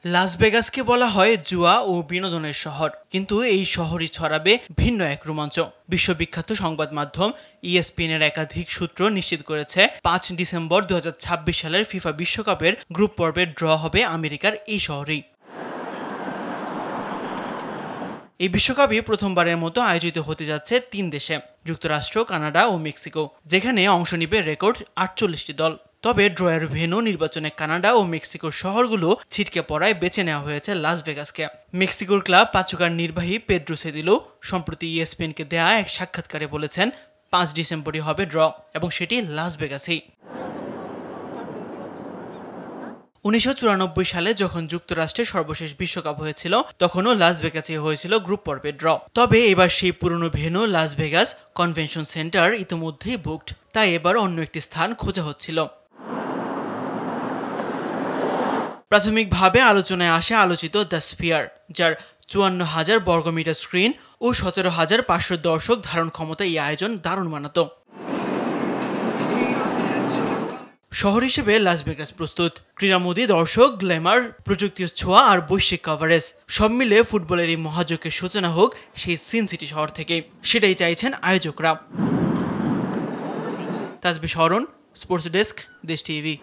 লাস ভেগাসকে বলা হয় জুয়া ও বিনোদনের শহর, কিন্তু এই শহরই ছড়াবে ভিন্ন এক রোমাঞ্চ। বিশ্ববিখ্যাত সংবাদ মাধ্যম ইএসপিএনের একাধিক সূত্র নিশ্চিত করেছে 5 ডিসেম্বর 2026 সালের ফিফা বিশ্বকাপের গ্রুপ পর্বের ড্র হবে আমেরিকার এই শহরেই। এই বিশ্বকাপই প্রথমবারের মতো আয়োজিত হতে যাচ্ছে 3 দেশে, যুক্তরাষ্ট্র, কানাডা ও মেক্সিকো, যেখানে অংশ নিবে রেকর্ড 48টি দল। তবে ড্রয়ের ভেন্যু নির্বাচনে কানাডা ও মেক্সিকোর শহরগুলো ছিটকে পড়ায় বেছে নেওয়া হয়েছে লাস ভেগাসকে। মেক্সিকোর ক্লাব পাচুকার নির্বাহী পেদ্রো সেদিলো সম্প্রতি ইএসপিএনকে দেয়া এক সাক্ষাৎকারে বলেছেন 5 ডিসেম্বরই হবে ড্র, এবং সেটি লাস ভেগাসেই। 1994 সালে যখন যুক্তরাষ্ট্রের সর্বশেষ বিশ্বকাপ হয়েছিল, তখনও লাস ভেগাসে হয়েছিল গ্রুপ পর্বের ড্র। তবে এবার সেই পুরনো venue Las Vegas convention centre ইতিমধ্যেই বুকড, তাই এবার অন্য একটি স্থান খোঁজা হচ্ছিল। প্রাথমিকভাবে আলোচনায় আসে আলোচিত দ্য স্ফিয়ার, যার 54,000 বর্গমিটার স্ক্রিন ও 17,500 দর্শক ধারণ ক্ষমতা। এই আয়োজন দারুণ মানাতো। শহর হিসেবে লাস ভেগাস প্রস্তুত। ক্রীড়ামোদী দর্শক, গ্ল্যামার, প্রযুক্তির ছোঁয়া আর বৈশ্বিক কভারেজ সব মিলে ফুটবলের এই মহাযজ্ঞের সূচনা হোক সেই সিন সিটি শহর থেকে, সেটাই চাইছেন আয়োজকরা। তাসবিহ শরণ, স্পোর্টস ডেস্ক, দেশ টিভি।